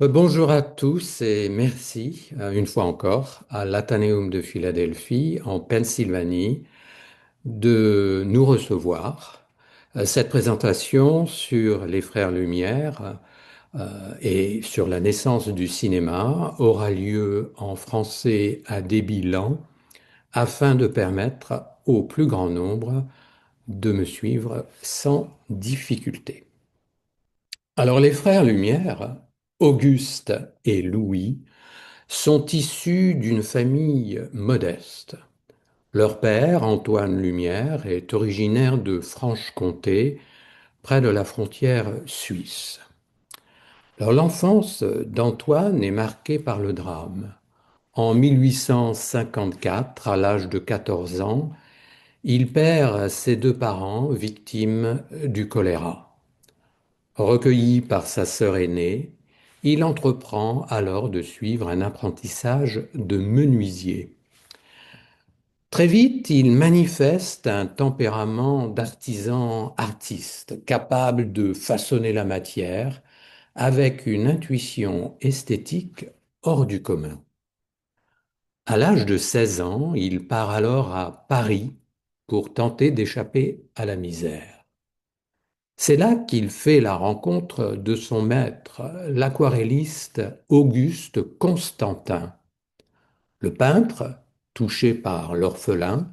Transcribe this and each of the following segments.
Bonjour à tous et merci une fois encore à l'Athénéum de Philadelphie en Pennsylvanie de nous recevoir. Cette présentation sur les Frères Lumière et sur la naissance du cinéma aura lieu en français à débit lent afin de permettre au plus grand nombre de me suivre sans difficulté. Alors les Frères Lumière, Auguste et Louis, sont issus d'une famille modeste. Leur père, Antoine Lumière, est originaire de Franche-Comté, près de la frontière suisse. Alors, l'enfance d'Antoine est marquée par le drame. En 1854, à l'âge de 14 ans, il perd ses deux parents victimes du choléra. Recueilli par sa sœur aînée, il entreprend alors de suivre un apprentissage de menuisier. Très vite, il manifeste un tempérament d'artisan artiste, capable de façonner la matière avec une intuition esthétique hors du commun. À l'âge de 16 ans, il part alors à Paris pour tenter d'échapper à la misère. C'est là qu'il fait la rencontre de son maître, l'aquarelliste Auguste Constantin. Le peintre, touché par l'orphelin,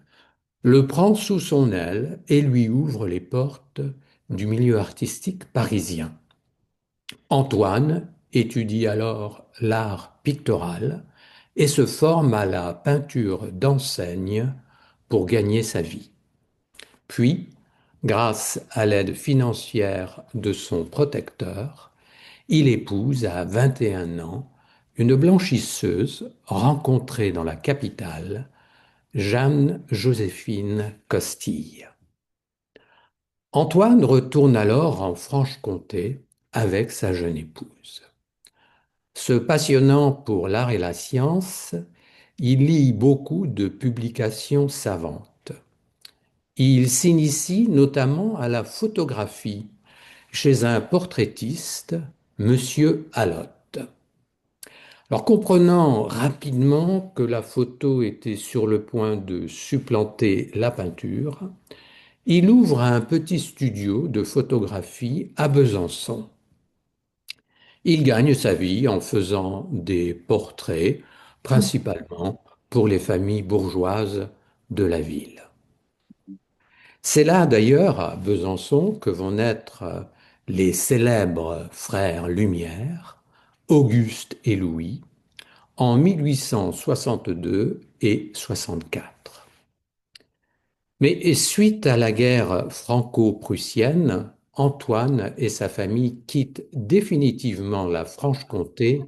le prend sous son aile et lui ouvre les portes du milieu artistique parisien. Antoine étudie alors l'art pictoral et se forme à la peinture d'enseigne pour gagner sa vie. Puis, grâce à l'aide financière de son protecteur, il épouse à 21 ans une blanchisseuse rencontrée dans la capitale, Jeanne-Joséphine Costille. Antoine retourne alors en Franche-Comté avec sa jeune épouse. Se passionnant pour l'art et la science, il lit beaucoup de publications savantes. Il s'initie notamment à la photographie chez un portraitiste, Monsieur Allotte. Alors, comprenant rapidement que la photo était sur le point de supplanter la peinture, il ouvre un petit studio de photographie à Besançon. Il gagne sa vie en faisant des portraits, principalement pour les familles bourgeoises de la ville. C'est là d'ailleurs, à Besançon, que vont naître les célèbres frères Lumière, Auguste et Louis, en 1862 et 64. Mais suite à la guerre franco-prussienne, Antoine et sa famille quittent définitivement la Franche-Comté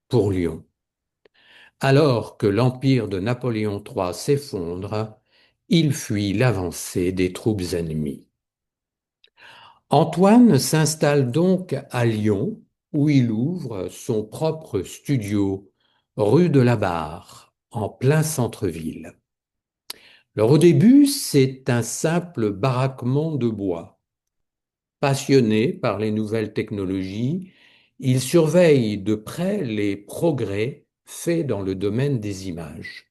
pour Lyon. Alors que l'empire de Napoléon III s'effondre, il fuit l'avancée des troupes ennemies. Antoine s'installe donc à Lyon, où il ouvre son propre studio, rue de la Barre, en plein centre-ville. Alors au début, c'est un simple baraquement de bois. Passionné par les nouvelles technologies, il surveille de près les progrès faits dans le domaine des images.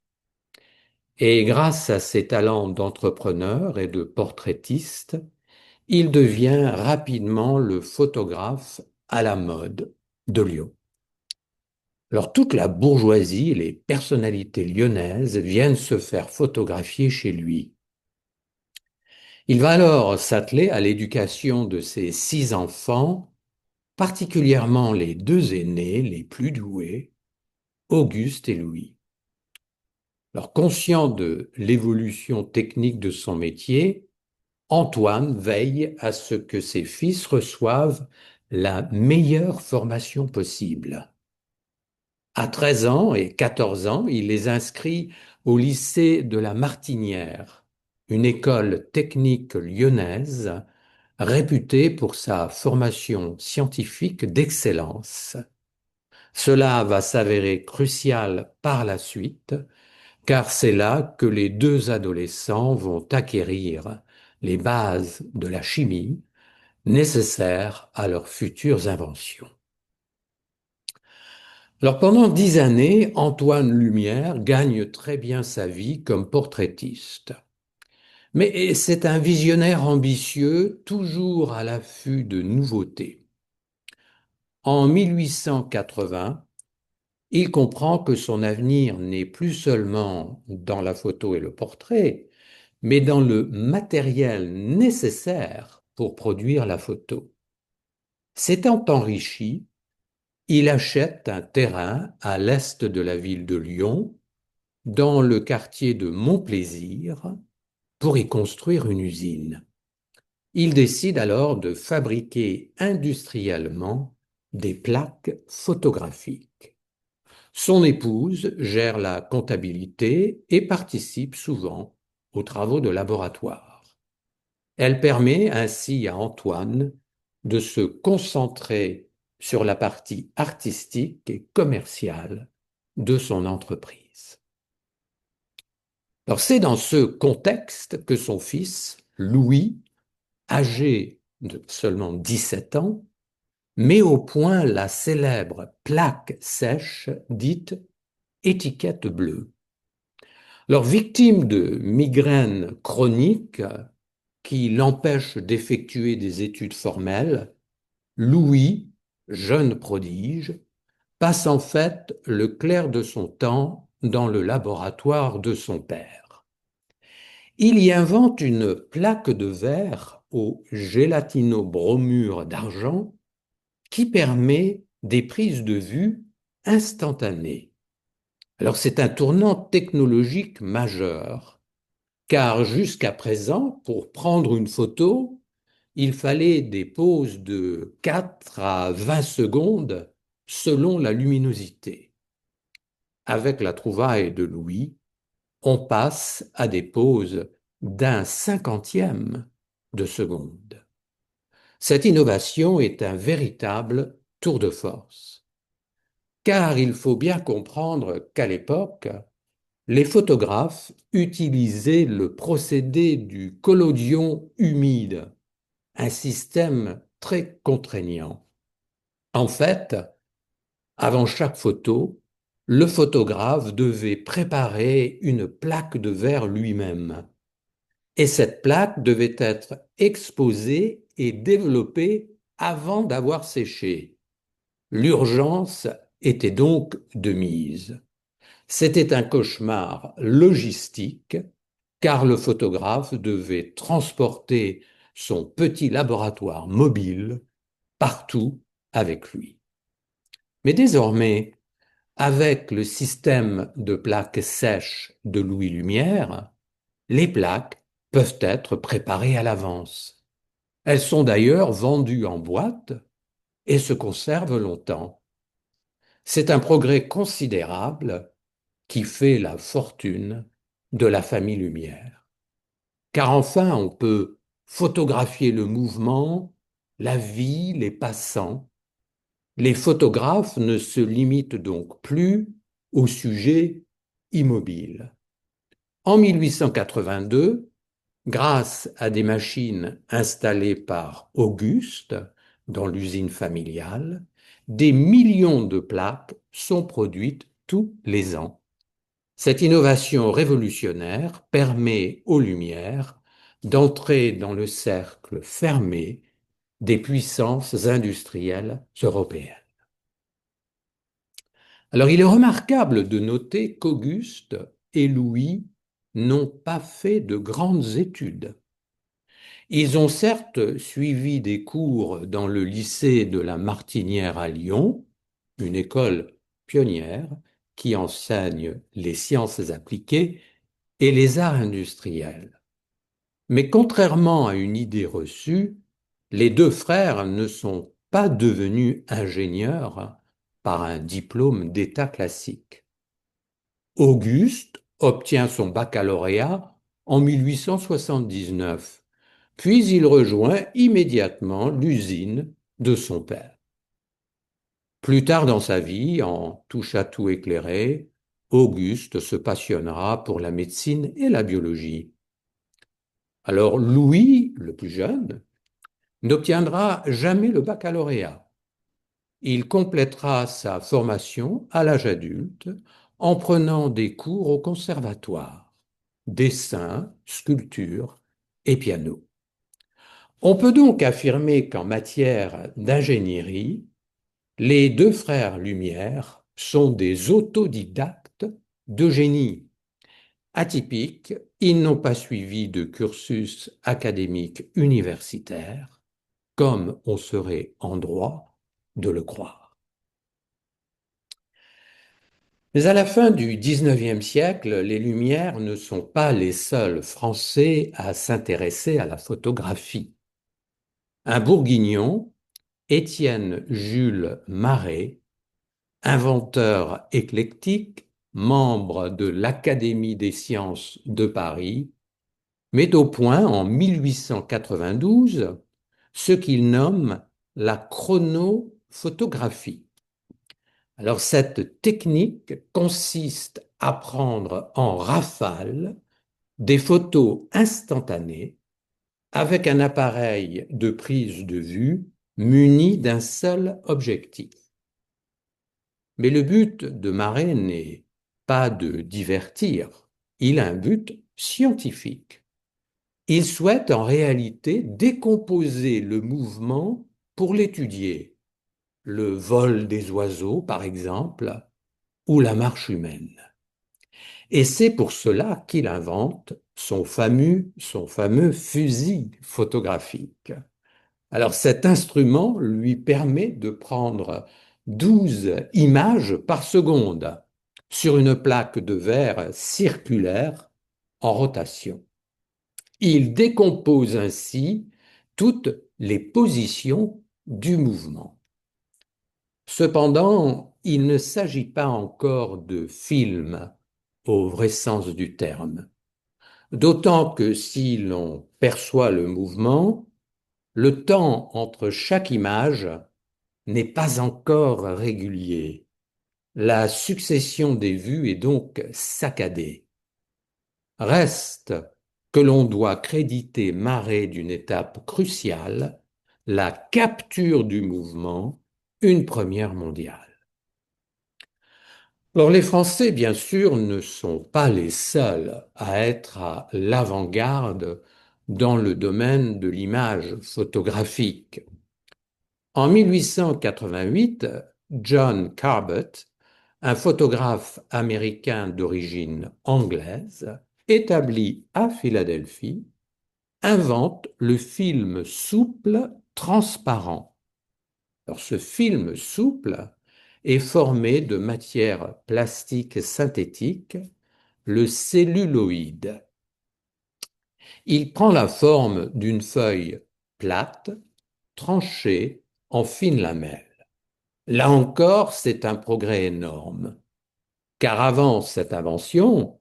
Et grâce à ses talents d'entrepreneur et de portraitiste, il devient rapidement le photographe à la mode de Lyon. Alors toute la bourgeoisie et les personnalités lyonnaises viennent se faire photographier chez lui. Il va alors s'atteler à l'éducation de ses 6 enfants, particulièrement les deux aînés, les plus doués, Auguste et Louis. Alors conscient de l'évolution technique de son métier, Antoine veille à ce que ses fils reçoivent la meilleure formation possible. À 13 ans et 14 ans, il les inscrit au lycée de la Martinière, une école technique lyonnaise réputée pour sa formation scientifique d'excellence. Cela va s'avérer crucial par la suite, car c'est là que les deux adolescents vont acquérir les bases de la chimie nécessaires à leurs futures inventions. Alors pendant 10 années, Antoine Lumière gagne très bien sa vie comme portraitiste. Mais c'est un visionnaire ambitieux, toujours à l'affût de nouveautés. En 1880, il comprend que son avenir n'est plus seulement dans la photo et le portrait, mais dans le matériel nécessaire pour produire la photo. S'étant enrichi, il achète un terrain à l'est de la ville de Lyon, dans le quartier de Montplaisir, pour y construire une usine. Il décide alors de fabriquer industriellement des plaques photographiques. Son épouse gère la comptabilité et participe souvent aux travaux de laboratoire. Elle permet ainsi à Antoine de se concentrer sur la partie artistique et commerciale de son entreprise. Alors c'est dans ce contexte que son fils, Louis, âgé de seulement 17 ans, met au point la célèbre plaque sèche dite étiquette bleue. Alors, victime de migraines chroniques qui l'empêchent d'effectuer des études formelles, Louis, jeune prodige, passe en fait le clair de son temps dans le laboratoire de son père. Il y invente une plaque de verre au gélatino-bromure d'argent qui permet des prises de vue instantanées. Alors c'est un tournant technologique majeur, car jusqu'à présent, pour prendre une photo, il fallait des pauses de 4 à 20 secondes selon la luminosité. Avec la trouvaille de Louis, on passe à des pauses d'un cinquantième de seconde. Cette innovation est un véritable tour de force, car il faut bien comprendre qu'à l'époque, les photographes utilisaient le procédé du collodion humide, un système très contraignant. En fait, avant chaque photo, le photographe devait préparer une plaque de verre lui-même. Et cette plaque devait être exposée et développée avant d'avoir séché. L'urgence était donc de mise. C'était un cauchemar logistique, car le photographe devait transporter son petit laboratoire mobile partout avec lui. Mais désormais, avec le système de plaques sèches de Louis Lumière, les plaques peuvent être préparées à l'avance. Elles sont d'ailleurs vendues en boîte et se conservent longtemps. C'est un progrès considérable qui fait la fortune de la famille Lumière. Car enfin, on peut photographier le mouvement, la vie, les passants. Les photographes ne se limitent donc plus au sujet immobile. En 1882, grâce à des machines installées par Auguste dans l'usine familiale, des millions de plaques sont produites tous les ans. Cette innovation révolutionnaire permet aux Lumières d'entrer dans le cercle fermé des puissances industrielles européennes. Alors il est remarquable de noter qu'Auguste et Louis n'ont pas fait de grandes études. Ils ont certes suivi des cours dans le lycée de la Martinière à Lyon, une école pionnière qui enseigne les sciences appliquées et les arts industriels. Mais contrairement à une idée reçue, les deux frères ne sont pas devenus ingénieurs par un diplôme d'état classique. Auguste obtient son baccalauréat en 1879, puis il rejoint immédiatement l'usine de son père. Plus tard dans sa vie, en touche-à-tout éclairé, Auguste se passionnera pour la médecine et la biologie. Alors Louis, le plus jeune, n'obtiendra jamais le baccalauréat. il complétera sa formation à l'âge adulte en prenant des cours au conservatoire, dessin, sculpture et piano. On peut donc affirmer qu'en matière d'ingénierie, les deux frères Lumière sont des autodidactes de génie. Atypiques, ils n'ont pas suivi de cursus académique universitaire, comme on serait en droit de le croire. Mais à la fin du XIXe siècle, les Lumières ne sont pas les seuls Français à s'intéresser à la photographie. Un Bourguignon, Étienne Jules Marey, inventeur éclectique, membre de l'Académie des sciences de Paris, met au point en 1892 ce qu'il nomme la chronophotographie. Alors cette technique consiste à prendre en rafale des photos instantanées avec un appareil de prise de vue muni d'un seul objectif. Mais le but de Marey n'est pas de divertir, il a un but scientifique. Il souhaite en réalité décomposer le mouvement pour l'étudier, le vol des oiseaux par exemple, ou la marche humaine. Et c'est pour cela qu'il invente son fameux fusil photographique. Alors cet instrument lui permet de prendre 12 images par seconde sur une plaque de verre circulaire en rotation. Il décompose ainsi toutes les positions du mouvement. Cependant, il ne s'agit pas encore de film au vrai sens du terme, d'autant que si l'on perçoit le mouvement, le temps entre chaque image n'est pas encore régulier. La succession des vues est donc saccadée. Reste que l'on doit créditer Marey d'une étape cruciale, la capture du mouvement, une première mondiale. Alors les Français, bien sûr, ne sont pas les seuls à être à l'avant-garde dans le domaine de l'image photographique. En 1888, John Corbett, un photographe américain d'origine anglaise, établi à Philadelphie, invente le film souple transparent. Alors, ce film souple est formé de matière plastique synthétique, le celluloïd. Il prend la forme d'une feuille plate, tranchée en fines lamelles. Là encore, c'est un progrès énorme, car avant cette invention,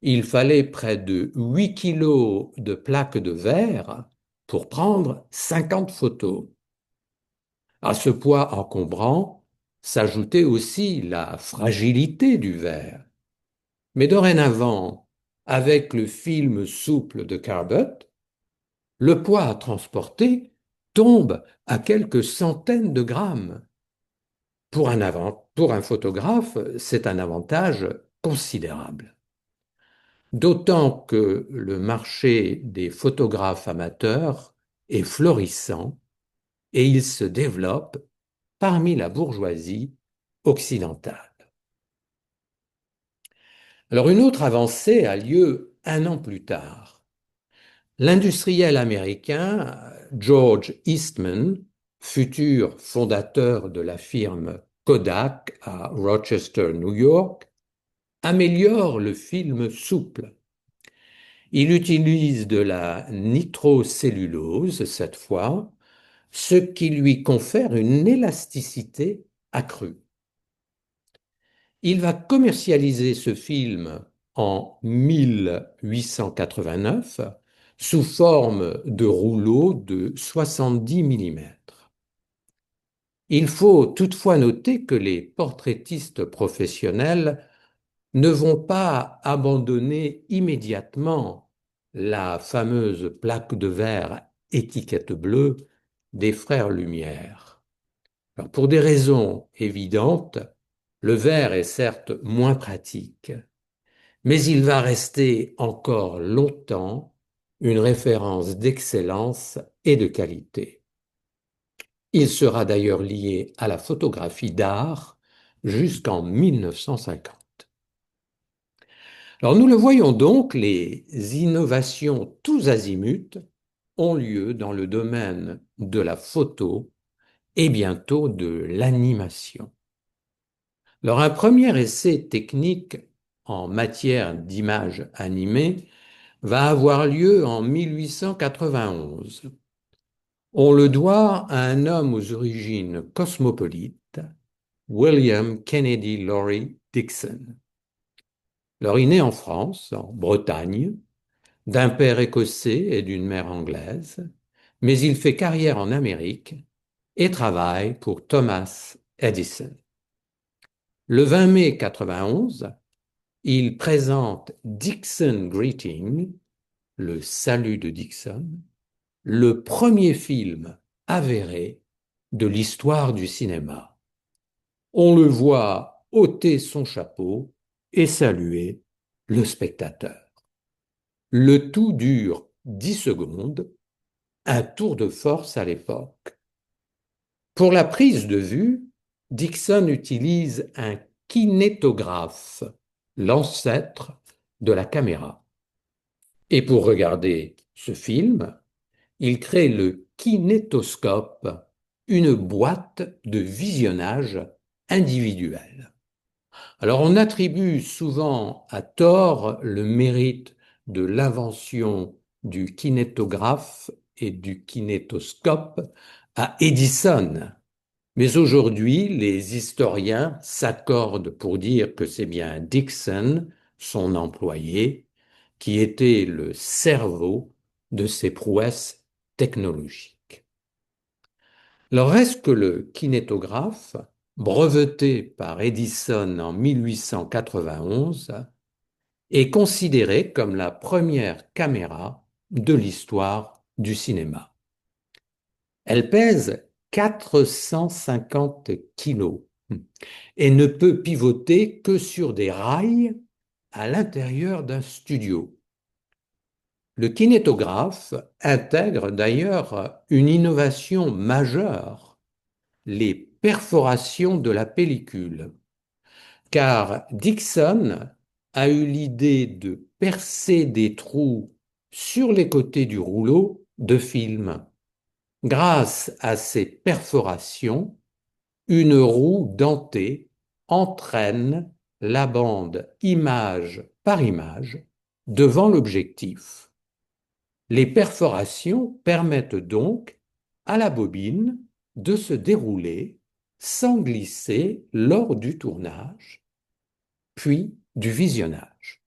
il fallait près de 8 kilos de plaques de verre pour prendre 50 photos. À ce poids encombrant s'ajoutait aussi la fragilité du verre. Mais dorénavant, avec le film souple de Carbot, le poids à transporter tombe à quelques centaines de grammes. Pour un photographe, c'est un avantage considérable. D'autant que le marché des photographes amateurs est florissant et il se développe parmi la bourgeoisie occidentale. Alors une autre avancée a lieu un an plus tard. L'industriel américain George Eastman, futur fondateur de la firme Kodak à Rochester, New York, améliore le film souple. Il utilise de la nitrocellulose cette fois, ce qui lui confère une élasticité accrue. Il va commercialiser ce film en 1889 sous forme de rouleau de 70 mm. Il faut toutefois noter que les portraitistes professionnels ne vont pas abandonner immédiatement la fameuse plaque de verre étiquette bleue des frères Lumière. Alors, pour des raisons évidentes, le verre est certes moins pratique, mais il va rester encore longtemps une référence d'excellence et de qualité. Il sera d'ailleurs lié à la photographie d'art jusqu'en 1950. Alors nous le voyons donc, les innovations tous azimuts ont lieu dans le domaine de la photo et bientôt de l'animation. Alors un premier essai technique en matière d'images animées va avoir lieu en 1891. On le doit à un homme aux origines cosmopolites, William Kennedy Laurie Dixon. Alors il naît en France, en Bretagne, d'un père écossais et d'une mère anglaise, mais il fait carrière en Amérique et travaille pour Thomas Edison. Le 20 mai 91, il présente Dixon Greeting, le salut de Dixon, le premier film avéré de l'histoire du cinéma. On le voit ôter son chapeau et saluer le spectateur. Le tout dure 10 secondes, un tour de force à l'époque. Pour la prise de vue, Dixon utilise un kinétographe, l'ancêtre de la caméra. Et pour regarder ce film, il crée le kinétoscope, une boîte de visionnage individuelle. Alors on attribue souvent à tort le mérite de l'invention du kinétographe et du kinétoscope à Edison. Mais aujourd'hui, les historiens s'accordent pour dire que c'est bien Dixon, son employé, qui était le cerveau de ces prouesses technologiques. Alors reste que le kinétographe, breveté par Edison en 1891, est considéré comme la première caméra de l'histoire du cinéma. Elle pèse 450 kilos et ne peut pivoter que sur des rails à l'intérieur d'un studio. Le kinétographe intègre d'ailleurs une innovation majeure, les perforations de la pellicule, car Dixon a eu l'idée de percer des trous sur les côtés du rouleau de film. Grâce à ces perforations, une roue dentée entraîne la bande image par image devant l'objectif. Les perforations permettent donc à la bobine de se dérouler sans glisser lors du tournage, puis du visionnage.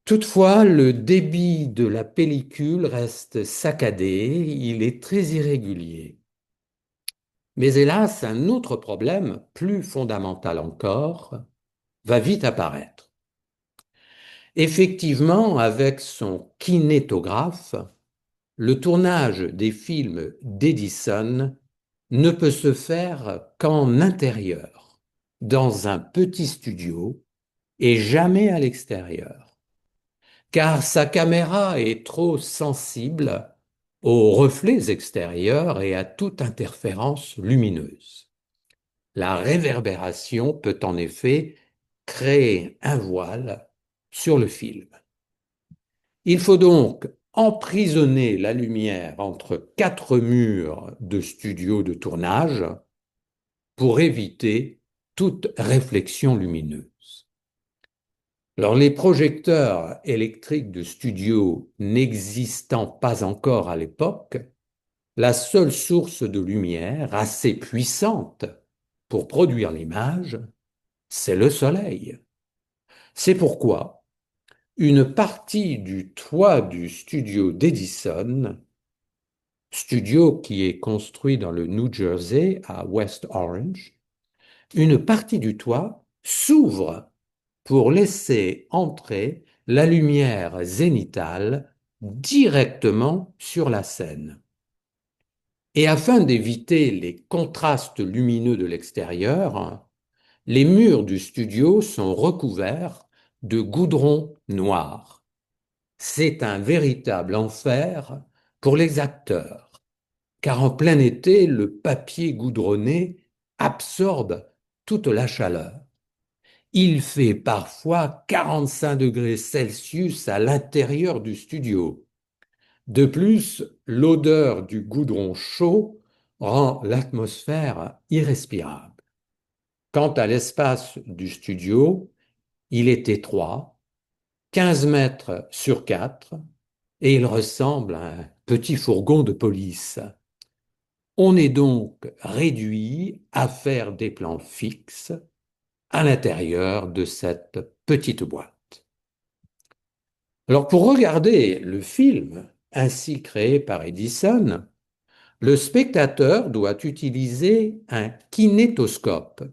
Toutefois, le débit de la pellicule reste saccadé, il est très irrégulier. Mais hélas, un autre problème, plus fondamental encore, va vite apparaître. Effectivement, avec son kinétographe, le tournage des films d'Edison ne peut se faire qu'en intérieur, dans un petit studio, et jamais à l'extérieur, car sa caméra est trop sensible aux reflets extérieurs et à toute interférence lumineuse. La réverbération peut en effet créer un voile sur le film. Il faut donc emprisonner la lumière entre quatre murs de studio de tournage pour éviter toute réflexion lumineuse. Alors, les projecteurs électriques de studio n'existant pas encore à l'époque, la seule source de lumière assez puissante pour produire l'image, c'est le soleil. C'est pourquoi une partie du toit du studio d'Edison, studio qui est construit dans le New Jersey à West Orange, une partie du toit s'ouvre pour laisser entrer la lumière zénitale directement sur la scène. Et afin d'éviter les contrastes lumineux de l'extérieur, les murs du studio sont recouverts de goudron noir. C'est un véritable enfer pour les acteurs, car en plein été, le papier goudronné absorbe toute la chaleur. Il fait parfois 45 degrés Celsius à l'intérieur du studio. De plus, l'odeur du goudron chaud rend l'atmosphère irrespirable. Quant à l'espace du studio, il est étroit, 15 mètres sur 4, et il ressemble à un petit fourgon de police. On est donc réduit à faire des plans fixes à l'intérieur de cette petite boîte. Alors pour regarder le film ainsi créé par Edison, le spectateur doit utiliser un kinétoscope,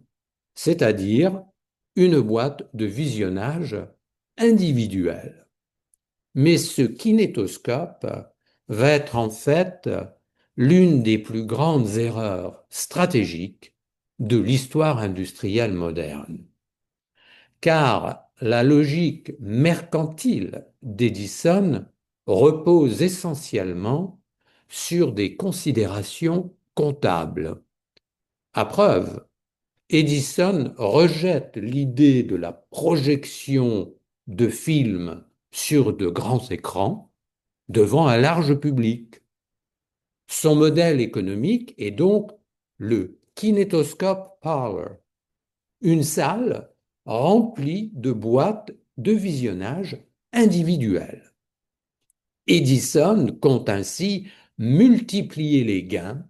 c'est-à-dire une boîte de visionnage individuelle. Mais ce kinétoscope va être en fait l'une des plus grandes erreurs stratégiques de l'histoire industrielle moderne. Car la logique mercantile d'Edison repose essentiellement sur des considérations comptables. À preuve, Edison rejette l'idée de la projection de films sur de grands écrans devant un large public. Son modèle économique est donc le kinetoscope parlor, une salle remplie de boîtes de visionnage individuelles. Edison compte ainsi multiplier les gains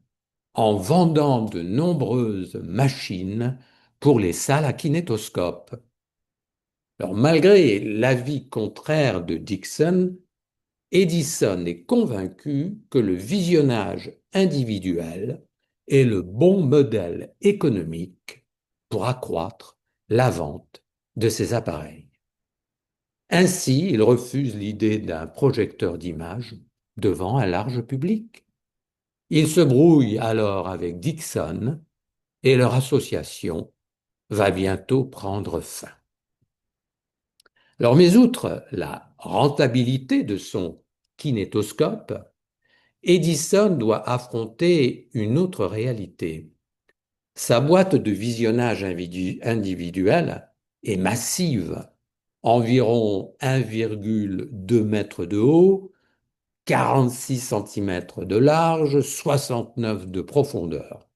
en vendant de nombreuses machines pour les salles à kinétoscope. Alors, malgré l'avis contraire de Dickson, Edison est convaincu que le visionnage individuel est le bon modèle économique pour accroître la vente de ces appareils. Ainsi, il refuse l'idée d'un projecteur d'image devant un large public. Il se brouille alors avec Dickson et leur association va bientôt prendre fin. Alors, mais outre la rentabilité de son kinétoscope, Edison doit affronter une autre réalité. Sa boîte de visionnage individuel est massive, environ 1,2 mètres de haut, 46 centimètres de large, 69 de profondeur.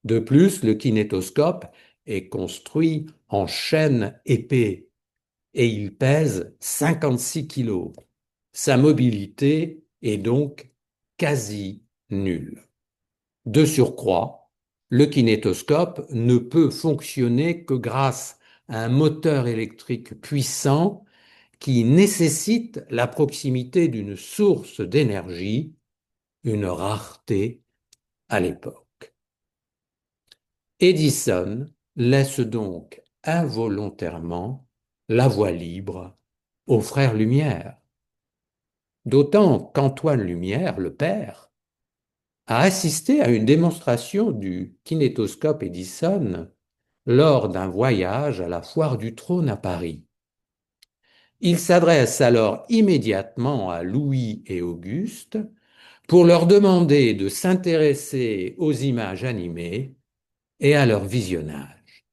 De plus, le kinétoscope est construit en chêne épais et il pèse 56 kilos. Sa mobilité est donc quasi nulle. De surcroît, le kinétoscope ne peut fonctionner que grâce à un moteur électrique puissant qui nécessite la proximité d'une source d'énergie, une rareté à l'époque. Edison laisse donc involontairement la voie libre aux frères Lumière, d'autant qu'Antoine Lumière, le père, a assisté à une démonstration du kinétoscope Edison lors d'un voyage à la Foire du Trône à Paris. Il s'adresse alors immédiatement à Louis et Auguste pour leur demander de s'intéresser aux images animées et à leur visionnage.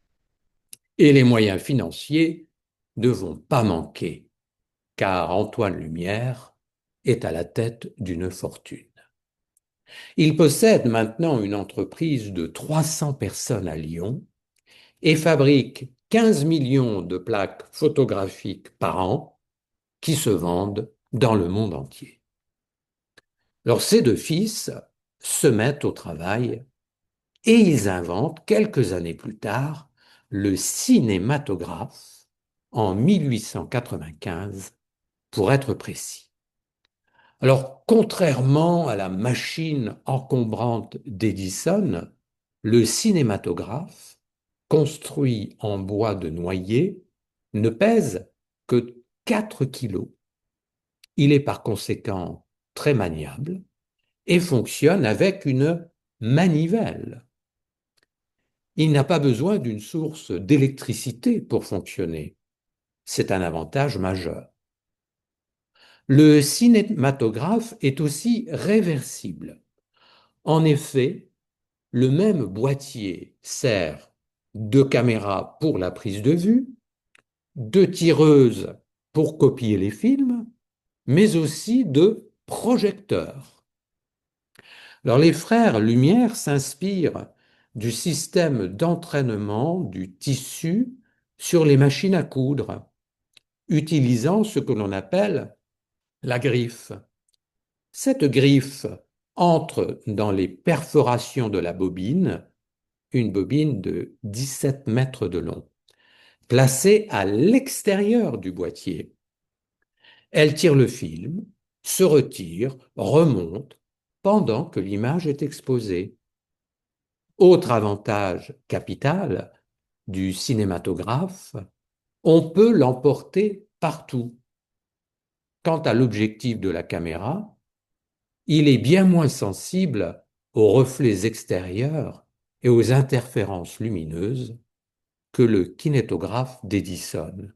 Et les moyens financiers ne vont pas manquer, car Antoine Lumière est à la tête d'une fortune. Il possède maintenant une entreprise de 300 personnes à Lyon et fabrique 15 millions de plaques photographiques par an qui se vendent dans le monde entier. Alors ces deux fils se mettent au travail et ils inventent quelques années plus tard le cinématographe en 1895 pour être précis. Alors, contrairement à la machine encombrante d'Edison, le cinématographe, construit en bois de noyer, ne pèse que 4 kilos. Il est par conséquent très maniable et fonctionne avec une manivelle. Il n'a pas besoin d'une source d'électricité pour fonctionner. C'est un avantage majeur. Le cinématographe est aussi réversible. En effet, le même boîtier sert de caméra pour la prise de vue, de tireuse pour copier les films, mais aussi de projecteur. Alors les frères Lumière s'inspirent du système d'entraînement du tissu sur les machines à coudre, utilisant ce que l'on appelle la griffe. Cette griffe entre dans les perforations de la bobine, une bobine de 17 mètres de long, placée à l'extérieur du boîtier. Elle tire le film, se retire, remonte, pendant que l'image est exposée. Autre avantage capital du cinématographe, on peut l'emporter partout. Quant à l'objectif de la caméra, il est bien moins sensible aux reflets extérieurs et aux interférences lumineuses que le kinétographe d'Edison.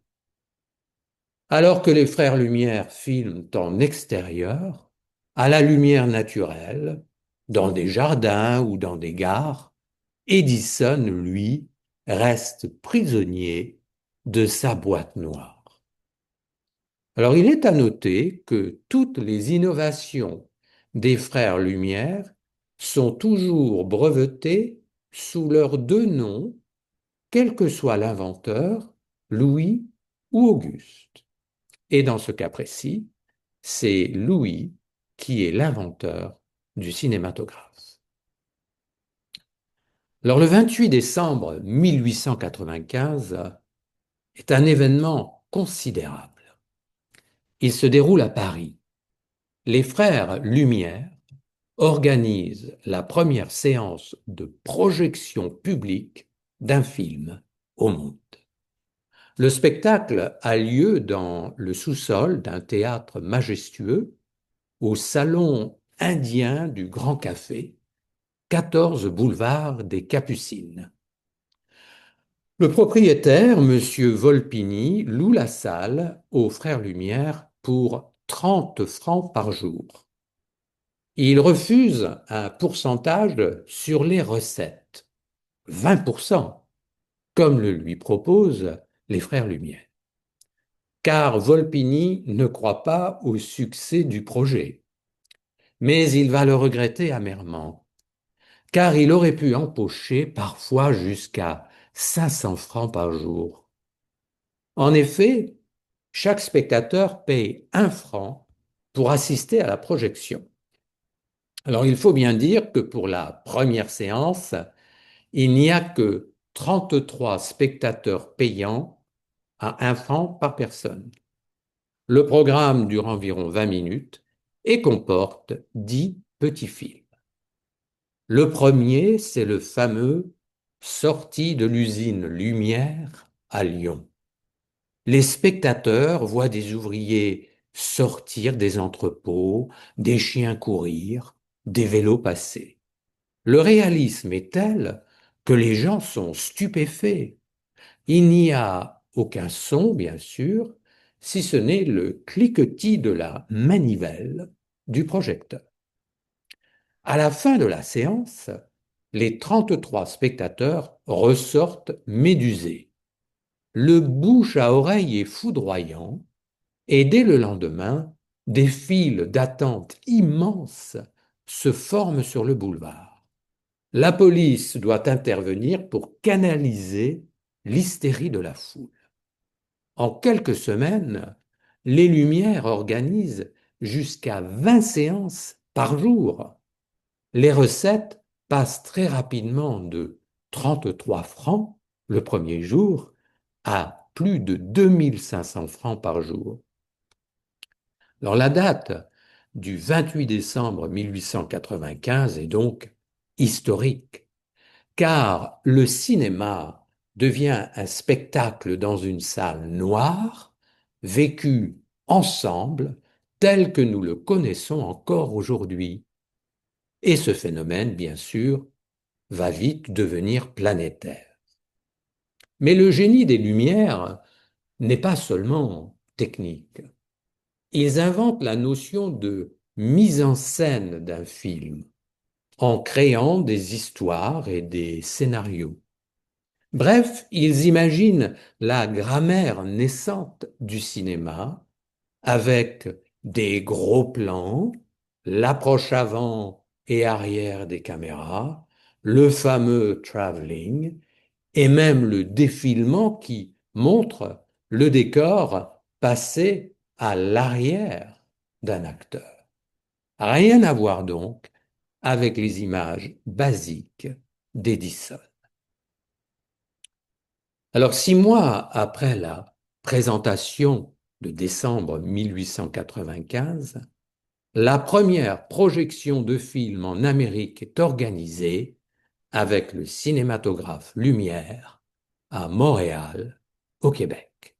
Alors que les frères Lumière filment en extérieur, à la lumière naturelle, dans des jardins ou dans des gares, Edison, lui, reste prisonnier de sa boîte noire. Alors il est à noter que toutes les innovations des frères Lumière sont toujours brevetées sous leurs deux noms, quel que soit l'inventeur, Louis ou Auguste. Et dans ce cas précis, c'est Louis qui est l'inventeur du cinématographe. Alors le 28 décembre 1895 est un événement considérable. Il se déroule à Paris. Les frères Lumière organisent la première séance de projection publique d'un film au monde. Le spectacle a lieu dans le sous-sol d'un théâtre majestueux au Salon indien du Grand Café, 14 boulevard des Capucines. Le propriétaire, M. Volpini, loue la salle aux frères Lumière pour 30 francs par jour. Il refuse un pourcentage sur les recettes, 20%, comme le lui proposent les frères Lumière. Car Volpini ne croit pas au succès du projet. Mais il va le regretter amèrement, car il aurait pu empocher parfois jusqu'à 500 francs par jour. En effet, chaque spectateur paye 1 franc pour assister à la projection. Alors il faut bien dire que pour la première séance, il n'y a que 33 spectateurs payants à 1 franc par personne. Le programme dure environ 20 minutes et comporte 10 petits films. Le premier, c'est le fameux Sortie de l'usine Lumière à Lyon. Les spectateurs voient des ouvriers sortir des entrepôts, des chiens courir, des vélos passer. Le réalisme est tel que les gens sont stupéfaits. Il n'y a aucun son, bien sûr, si ce n'est le cliquetis de la manivelle du projecteur. À la fin de la séance, les 33 spectateurs ressortent médusés. Le bouche à oreille est foudroyant et dès le lendemain, des files d'attente immenses se forment sur le boulevard. La police doit intervenir pour canaliser l'hystérie de la foule. En quelques semaines, les Lumières organisent jusqu'à 20 séances par jour. Les recettes passent très rapidement de 33 francs le premier jour à plus de 2500 francs par jour. Alors la date du 28 décembre 1895 est donc historique, car le cinéma devient un spectacle dans une salle noire, vécu ensemble tel que nous le connaissons encore aujourd'hui. Et ce phénomène, bien sûr, va vite devenir planétaire. Mais le génie des Lumières n'est pas seulement technique. Ils inventent la notion de mise en scène d'un film en créant des histoires et des scénarios. Bref, ils imaginent la grammaire naissante du cinéma avec des gros plans, l'approche avant et arrière des caméras, le fameux travelling et même le défilement qui montre le décor passé à l'arrière d'un acteur. Rien à voir donc avec les images basiques d'Edison. Alors 6 mois après la présentation de décembre 1895, la première projection de film en Amérique est organisée avec le cinématographe Lumière à Montréal, au Québec.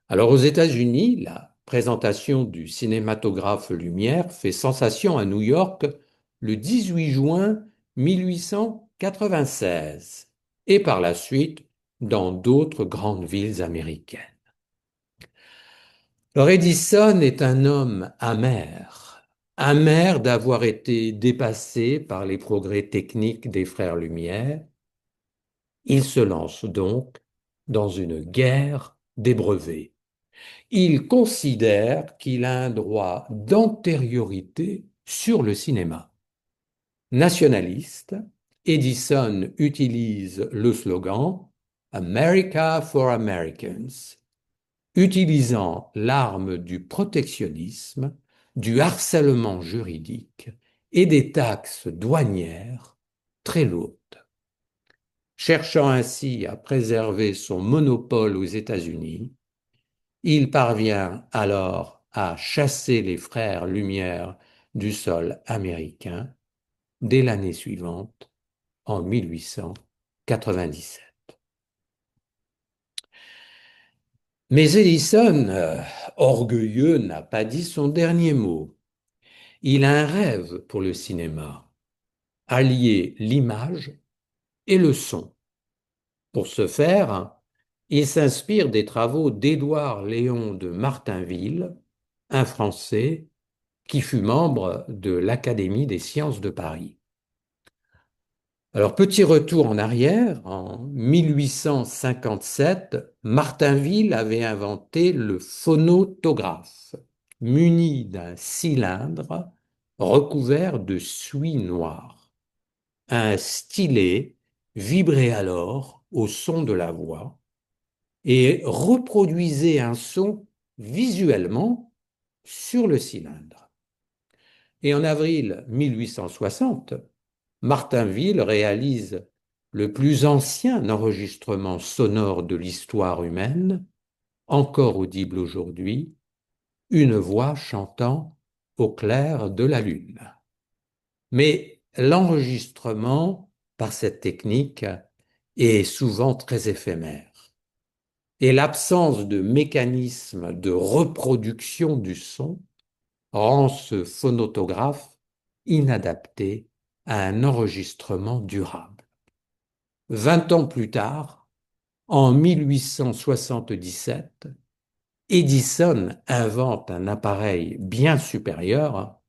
Alors aux États-Unis, la présentation du cinématographe Lumière fait sensation à New York le 18 juin 1896 et par la suite dans d'autres grandes villes américaines. Alors Edison est un homme amer, amer d'avoir été dépassé par les progrès techniques des frères Lumière. Il se lance donc dans une guerre des brevets. Il considère qu'il a un droit d'antériorité sur le cinéma. Nationaliste, Edison utilise le slogan America for Americans, utilisant l'arme du protectionnisme, du harcèlement juridique et des taxes douanières très lourdes. Cherchant ainsi à préserver son monopole aux États-Unis, il parvient alors à chasser les frères Lumière du sol américain dès l'année suivante, en 1897. Mais Edison, orgueilleux, n'a pas dit son dernier mot. Il a un rêve pour le cinéma, allier l'image et le son. Pour ce faire, il s'inspire des travaux d'Édouard Léon de Martinville, un Français qui fut membre de l'Académie des sciences de Paris. Alors, petit retour en arrière, en 1857, Martinville avait inventé le phonotographe, muni d'un cylindre recouvert de suie noire. Un stylet vibrait alors au son de la voix et reproduisait un son visuellement sur le cylindre. Et en avril 1860, Martinville réalise le plus ancien enregistrement sonore de l'histoire humaine, encore audible aujourd'hui, une voix chantant au clair de la lune. Mais l'enregistrement, par cette technique, est souvent très éphémère. Et l'absence de mécanisme de reproduction du son rend ce phonotographe inadapté à un enregistrement durable. 20 ans plus tard, en 1877, Edison invente un appareil bien supérieur,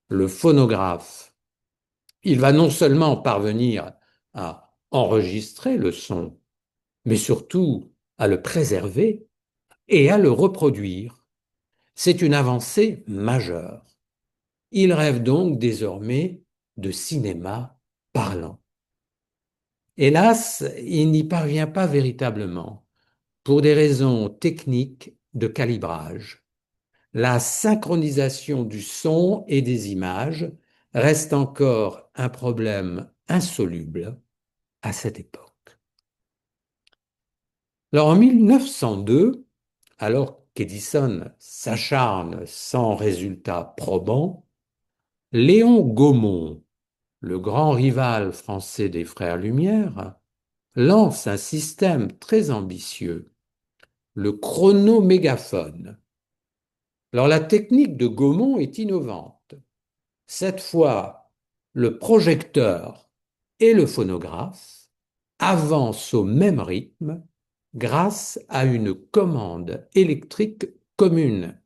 le phonographe. Il va non seulement parvenir à enregistrer le son, mais surtout à le préserver et à le reproduire. C'est une avancée majeure. Il rêve donc désormais de cinéma parlant. Hélas, il n'y parvient pas véritablement pour des raisons techniques de calibrage. La synchronisation du son et des images reste encore un problème insoluble à cette époque. Alors en 1902, alors qu'Edison s'acharne sans résultat probant, Léon Gaumont, le grand rival français des frères Lumière, lance un système très ambitieux, le chronomégaphone. Alors la technique de Gaumont est innovante. Cette fois, le projecteur et le phonographe avancent au même rythme grâce à une commande électrique commune.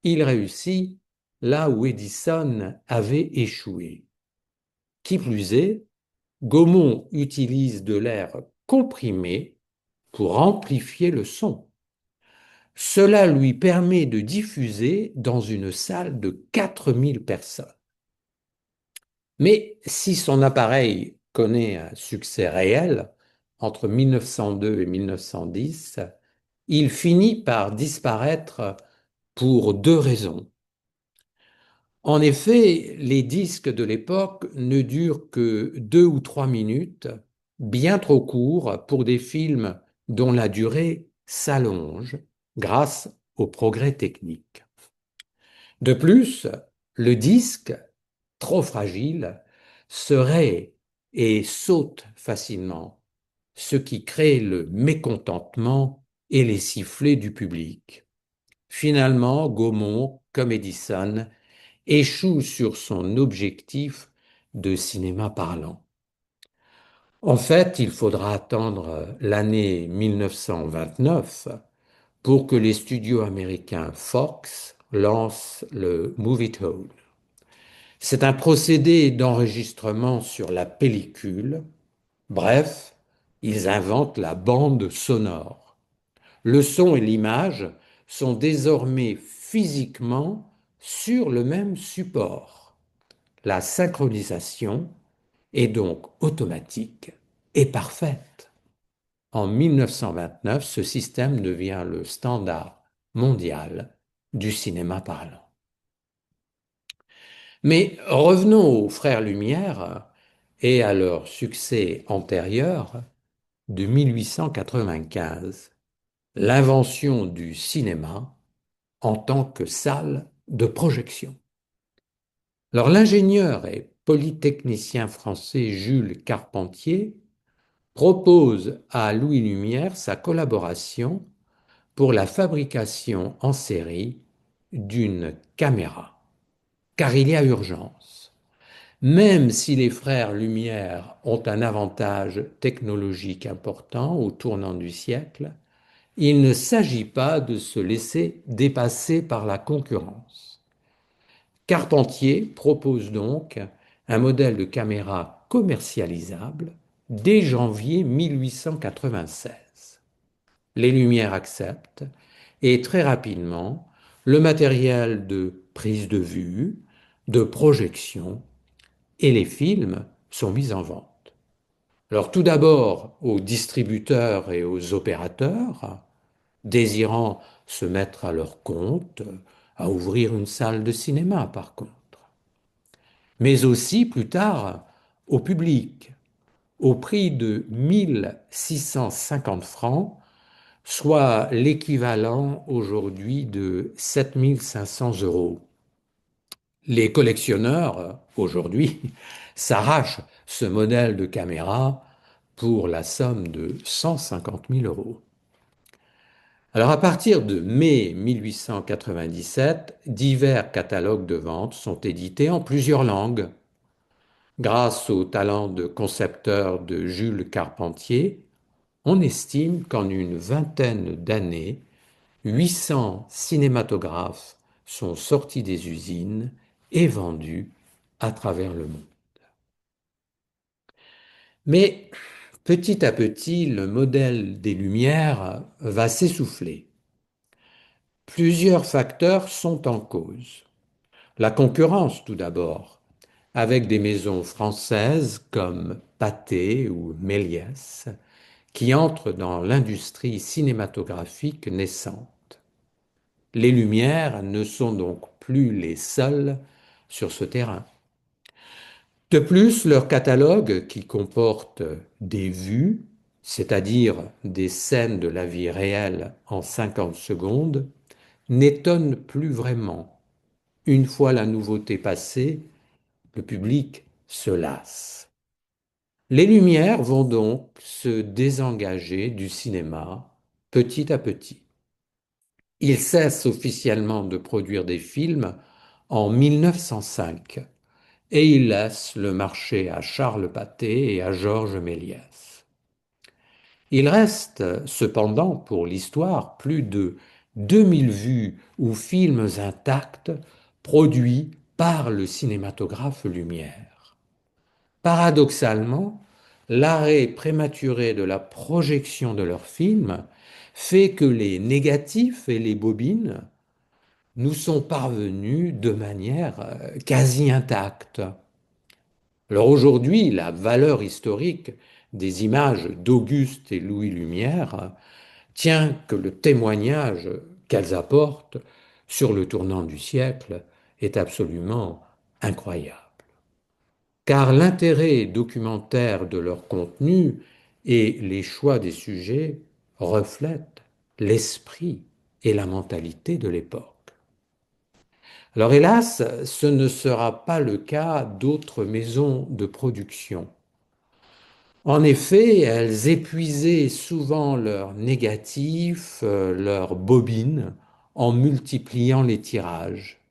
Il réussit là où Edison avait échoué. Qui plus est, Gaumont utilise de l'air comprimé pour amplifier le son. Cela lui permet de diffuser dans une salle de 4000 personnes. Mais si son appareil connaît un succès réel entre 1902 et 1910, il finit par disparaître pour deux raisons. En effet, les disques de l'époque ne durent que 2 ou 3 minutes, bien trop court pour des films dont la durée s'allonge grâce au progrès technique. De plus, le disque, trop fragile, se raye et saute facilement, ce qui crée le mécontentement et les sifflets du public. Finalement, Gaumont, comme Edison, échoue sur son objectif de cinéma parlant. En fait, il faudra attendre l'année 1929 pour que les studios américains Fox lancent le Movietone. C'est un procédé d'enregistrement sur la pellicule. Bref, ils inventent la bande sonore. Le son et l'image sont désormais physiquement sur le même support. La synchronisation est donc automatique et parfaite. En 1929, ce système devient le standard mondial du cinéma parlant. Mais revenons aux frères Lumière et à leur succès antérieur de 1895, l'invention du cinéma en tant que salle de projection. Alors l'ingénieur et polytechnicien français Jules Carpentier propose à Louis Lumière sa collaboration pour la fabrication en série d'une caméra, car il y a urgence. Même si les frères Lumière ont un avantage technologique important au tournant du siècle, il ne s'agit pas de se laisser dépasser par la concurrence. Carpentier propose donc un modèle de caméra commercialisable dès janvier 1896. Les Lumières acceptent et très rapidement, le matériel de prise de vue, de projection et les films sont mis en vente. Alors tout d'abord aux distributeurs et aux opérateurs, désirant se mettre à leur compte, à ouvrir une salle de cinéma par contre, mais aussi plus tard au public, au prix de 1650 francs, soit l'équivalent aujourd'hui de 7500 euros. Les collectionneurs, aujourd'hui, s'arrachent ce modèle de caméra pour la somme de 150 000 euros. Alors à partir de mai 1897, divers catalogues de vente sont édités en plusieurs langues. Grâce au talent de concepteur de Jules Carpentier, on estime qu'en une vingtaine d'années, 800 cinématographes sont sortis des usines et vendus à travers le monde. Mais petit à petit, le modèle des Lumières va s'essouffler. Plusieurs facteurs sont en cause. La concurrence, tout d'abord, avec des maisons françaises comme Pathé ou Méliès, qui entrent dans l'industrie cinématographique naissante. Les Lumières ne sont donc plus les seuls sur ce terrain. De plus, leur catalogue, qui comporte des vues, c'est-à-dire des scènes de la vie réelle en 50 secondes, n'étonne plus vraiment. Une fois la nouveauté passée, le public se lasse. Les Lumières vont donc se désengager du cinéma petit à petit. Ils cessent officiellement de produire des films en 1905, et il laisse le marché à Charles Pathé et à Georges Méliès. Il reste cependant pour l'histoire plus de 2000 vues ou films intacts produits par le cinématographe Lumière. Paradoxalement, l'arrêt prématuré de la projection de leurs films fait que les négatifs et les bobines nous sont parvenus de manière quasi intacte. Alors aujourd'hui, la valeur historique des images d'Auguste et Louis Lumière tient que le témoignage qu'elles apportent sur le tournant du siècle est absolument incroyable. Car l'intérêt documentaire de leur contenu et les choix des sujets reflètent l'esprit et la mentalité de l'époque. Alors hélas, ce ne sera pas le cas d'autres maisons de production. En effet, elles épuisaient souvent leurs négatifs, leurs bobines, en multipliant les tirages.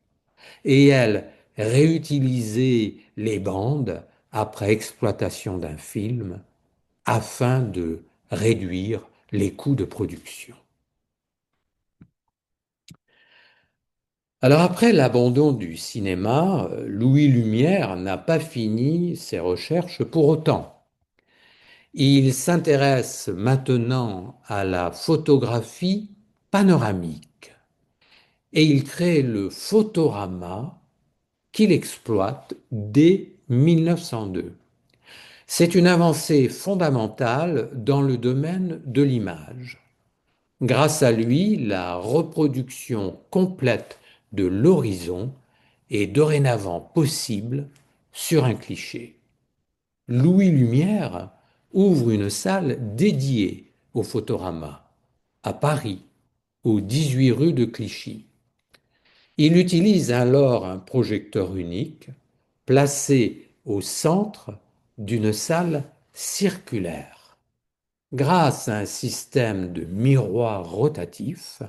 Et elles réutilisaient les bandes après exploitation d'un film afin de réduire les coûts de production. Alors après l'abandon du cinéma, Louis Lumière n'a pas fini ses recherches pour autant. Il s'intéresse maintenant à la photographie panoramique et il crée le photorama qu'il exploite dès 1902. C'est une avancée fondamentale dans le domaine de l'image. Grâce à lui, la reproduction complète de l'horizon est dorénavant possible sur un cliché. Louis Lumière ouvre une salle dédiée au photorama à Paris, au 18 rue de Clichy. Il utilise alors un projecteur unique placé au centre d'une salle circulaire. Grâce à un système de miroir rotatif,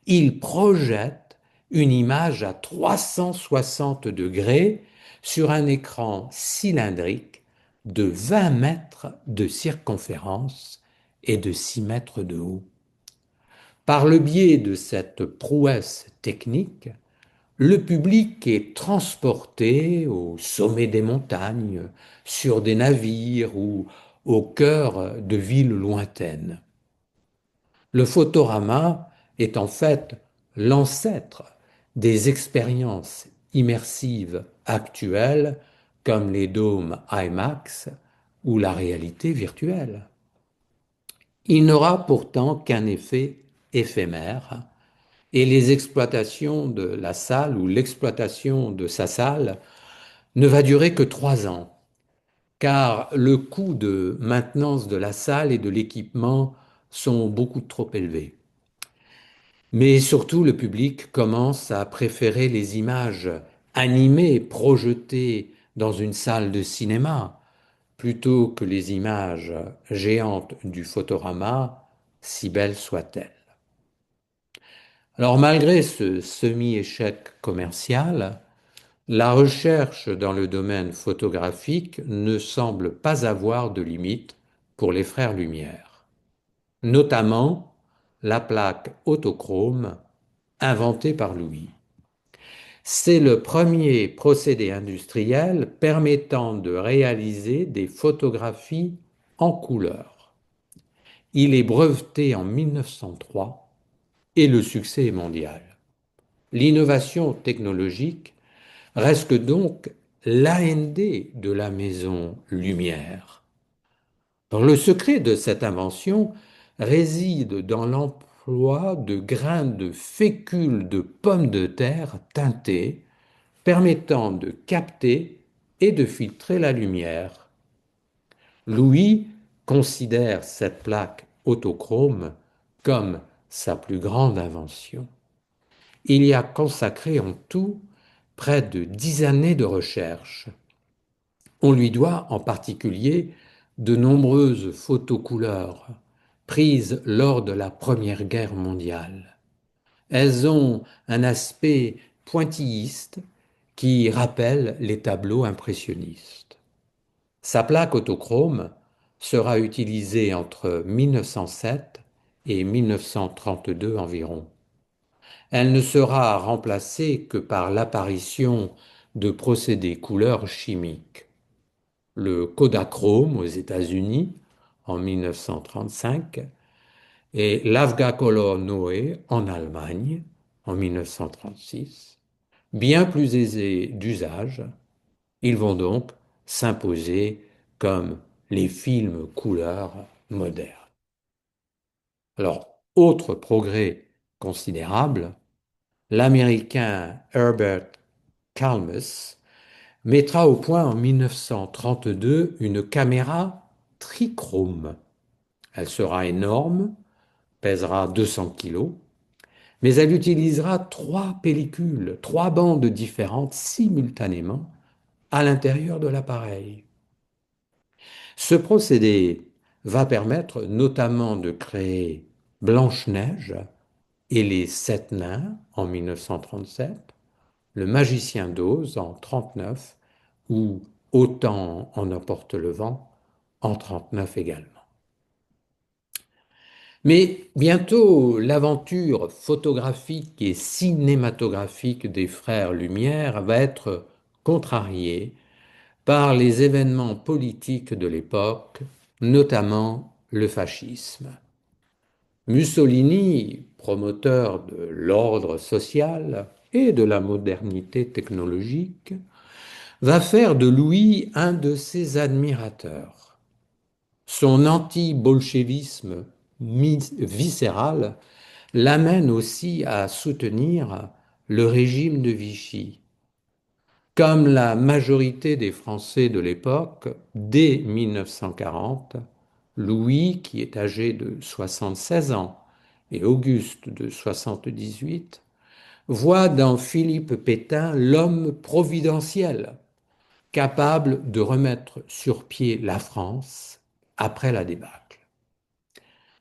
il projette une image à 360 degrés sur un écran cylindrique de 20 mètres de circonférence et de 6 mètres de haut. Par le biais de cette prouesse technique, le public est transporté au sommet des montagnes, sur des navires ou au cœur de villes lointaines. Le photorama est en fait l'ancêtre des expériences immersives actuelles comme les dômes IMAX ou la réalité virtuelle. Il n'aura pourtant qu'un effet éphémère et les exploitations de la salle ou l'exploitation de sa salle ne va durer que 3 ans, car le coût de maintenance de la salle et de l'équipement sont beaucoup trop élevés. Mais surtout, le public commence à préférer les images animées projetées dans une salle de cinéma plutôt que les images géantes du photorama, si belles soient-elles. Alors malgré ce semi-échec commercial, la recherche dans le domaine photographique ne semble pas avoir de limite pour les frères Lumière, notamment la plaque autochrome inventée par Louis. C'est le premier procédé industriel permettant de réaliser des photographies en couleur. Il est breveté en 1903 et le succès est mondial. L'innovation technologique reste donc l'AND de la maison Lumière. Alors, le secret de cette invention réside dans l'emploi de grains de fécule de pommes de terre teintées permettant de capter et de filtrer la lumière. Louis considère cette plaque autochrome comme sa plus grande invention. Il y a consacré en tout près de 10 années de recherche. On lui doit en particulier de nombreuses photos couleurs prises lors de la Première Guerre mondiale. Elles ont un aspect pointilliste qui rappelle les tableaux impressionnistes. Sa plaque autochrome sera utilisée entre 1907 et 1932 environ. Elle ne sera remplacée que par l'apparition de procédés couleurs chimiques. Le Kodachrome aux États-Unis en 1935 et l'Avgacolor Noé en Allemagne en 1936. Bien plus aisés d'usage, ils vont donc s'imposer comme les films couleurs modernes. Alors, autre progrès considérable, l'Américain Herbert Kalmus mettra au point en 1932 une caméra trichrome. Elle sera énorme, pèsera 200 kilos, mais elle utilisera trois pellicules, trois bandes différentes simultanément à l'intérieur de l'appareil. Ce procédé va permettre notamment de créer Blanche-Neige et les Sept Nains en 1937, Le Magicien d'Oz en 1939 ou Autant en emporte le vent en 1939 également. Mais bientôt, l'aventure photographique et cinématographique des frères Lumière va être contrariée par les événements politiques de l'époque, notamment le fascisme. Mussolini, promoteur de l'ordre social et de la modernité technologique, va faire de Louis un de ses admirateurs. Son anti-bolchevisme viscéral l'amène aussi à soutenir le régime de Vichy. Comme la majorité des Français de l'époque, dès 1940, Louis, qui est âgé de 76 ans, et Auguste de 78, voit dans Philippe Pétain l'homme providentiel, capable de remettre sur pied la France après la débâcle.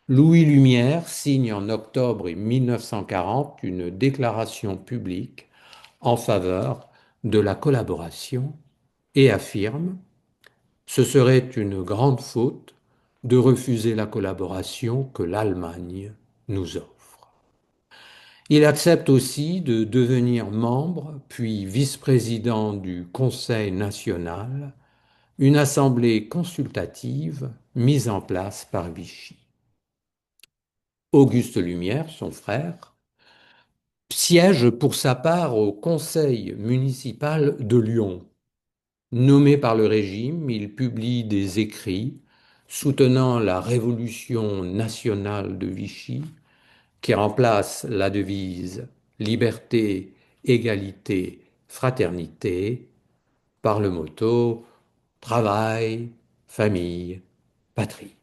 Louis Lumière signe en octobre 1940 une déclaration publique en faveur de la collaboration et affirme: ce serait une grande faute de refuser la collaboration que l'Allemagne nous offre. Il accepte aussi de devenir membre puis vice-président du Conseil national, une assemblée consultative mise en place par Vichy. Auguste Lumière, son frère, siège pour sa part au conseil municipal de Lyon. Nommé par le régime, il publie des écrits soutenant la révolution nationale de Vichy, qui remplace la devise liberté, égalité, fraternité par le motto travail, famille, patrie.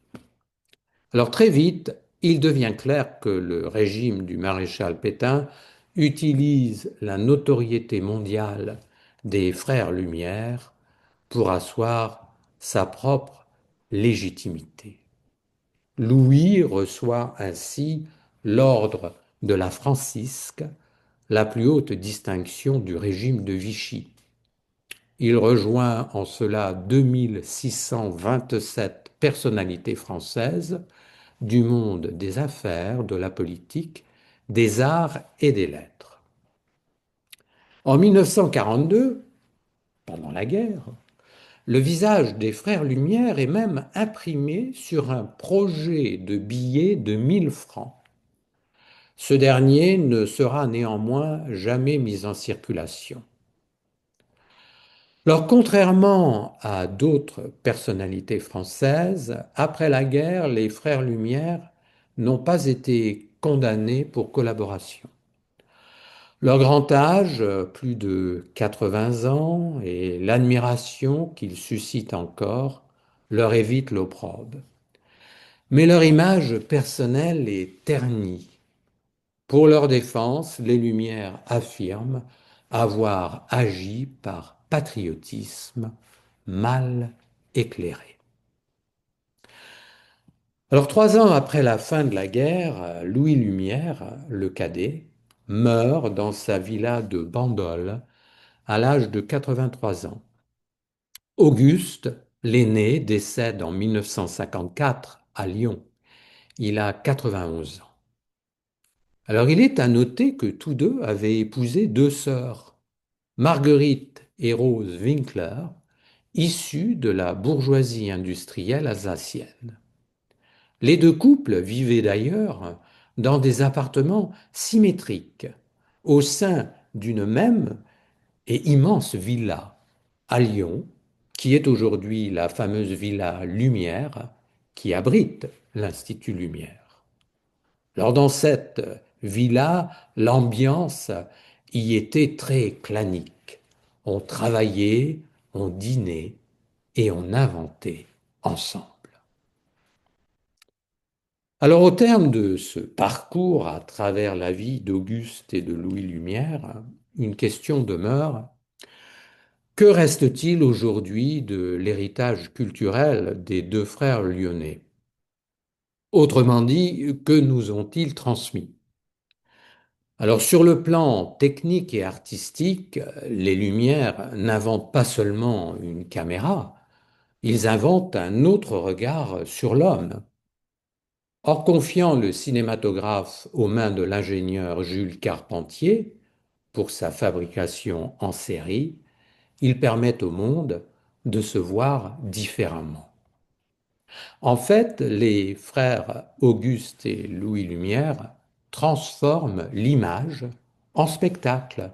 Alors très vite, il devient clair que le régime du maréchal Pétain utilise la notoriété mondiale des frères Lumière pour asseoir sa propre légitimité. Louis reçoit ainsi l'ordre de la Francisque, la plus haute distinction du régime de Vichy. Il rejoint en cela 2627 personnalités françaises du monde des affaires, de la politique, des arts et des lettres. En 1942, pendant la guerre, le visage des frères Lumière est même imprimé sur un projet de billet de 1 000 francs. Ce dernier ne sera néanmoins jamais mis en circulation. Alors, contrairement à d'autres personnalités françaises, après la guerre, les frères Lumière n'ont pas été condamnés pour collaboration. Leur grand âge, plus de 80 ans, et l'admiration qu'ils suscitent encore, leur évite l'opprobre. Mais leur image personnelle est ternie. Pour leur défense, les Lumières affirment avoir agi par patriotisme mal éclairé. Alors 3 ans après la fin de la guerre, Louis Lumière, le cadet, meurt dans sa villa de Bandol, à l'âge de 83 ans. Auguste, l'aîné, décède en 1954 à Lyon. Il a 91 ans. Alors il est à noter que tous deux avaient épousé deux sœurs, Marguerite et Rose Winkler, issues de la bourgeoisie industrielle alsacienne. Les deux couples vivaient d'ailleurs dans des appartements symétriques au sein d'une même et immense villa à Lyon, qui est aujourd'hui la fameuse villa Lumière, qui abrite l'Institut Lumière. Alors dans cette villa, l'ambiance y était très clanique. On travaillait, on dînait et on inventait ensemble. Alors au terme de ce parcours à travers la vie d'Auguste et de Louis Lumière, une question demeure. Que reste-t-il aujourd'hui de l'héritage culturel des deux frères lyonnais? Autrement dit, que nous ont-ils transmis? Alors sur le plan technique et artistique, les Lumières n'inventent pas seulement une caméra, ils inventent un autre regard sur l'homme. Or, confiant le cinématographe aux mains de l'ingénieur Jules Carpentier pour sa fabrication en série, ils permettent au monde de se voir différemment. En fait, les frères Auguste et Louis Lumière transforment l'image en spectacle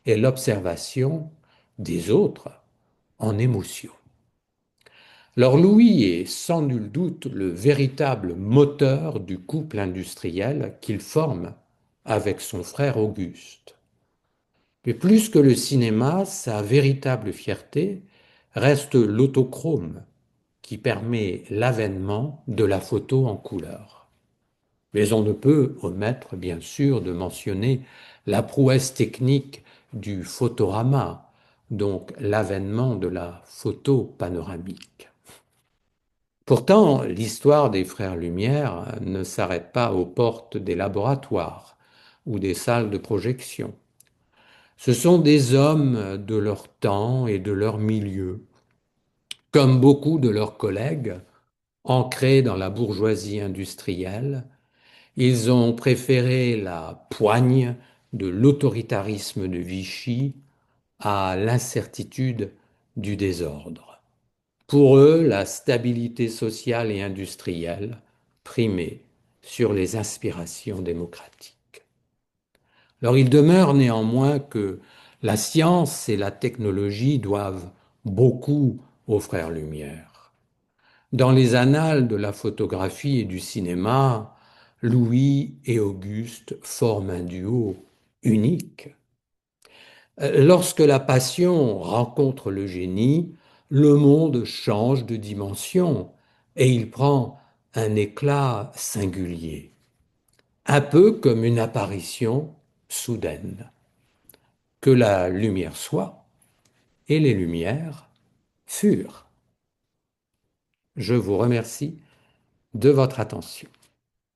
et l'observation des autres en émotion. Alors Louis est sans nul doute le véritable moteur du couple industriel qu'il forme avec son frère Auguste. Mais plus que le cinéma, sa véritable fierté reste l'autochrome qui permet l'avènement de la photo en couleur. Mais on ne peut omettre, bien sûr, de mentionner la prouesse technique du photorama, donc l'avènement de la photo panoramique. Pourtant, l'histoire des frères Lumière ne s'arrête pas aux portes des laboratoires ou des salles de projection. Ce sont des hommes de leur temps et de leur milieu. Comme beaucoup de leurs collègues, ancrés dans la bourgeoisie industrielle, ils ont préféré la poigne de l'autoritarisme de Vichy à l'incertitude du désordre. Pour eux, la stabilité sociale et industrielle primait sur les aspirations démocratiques. Alors il demeure néanmoins que la science et la technologie doivent beaucoup aux frères Lumière. Dans les annales de la photographie et du cinéma, Louis et Auguste forment un duo unique. Lorsque la passion rencontre le génie, le monde change de dimension et il prend un éclat singulier, un peu comme une apparition soudaine. Que la lumière soit, et les lumières furent. Je vous remercie de votre attention.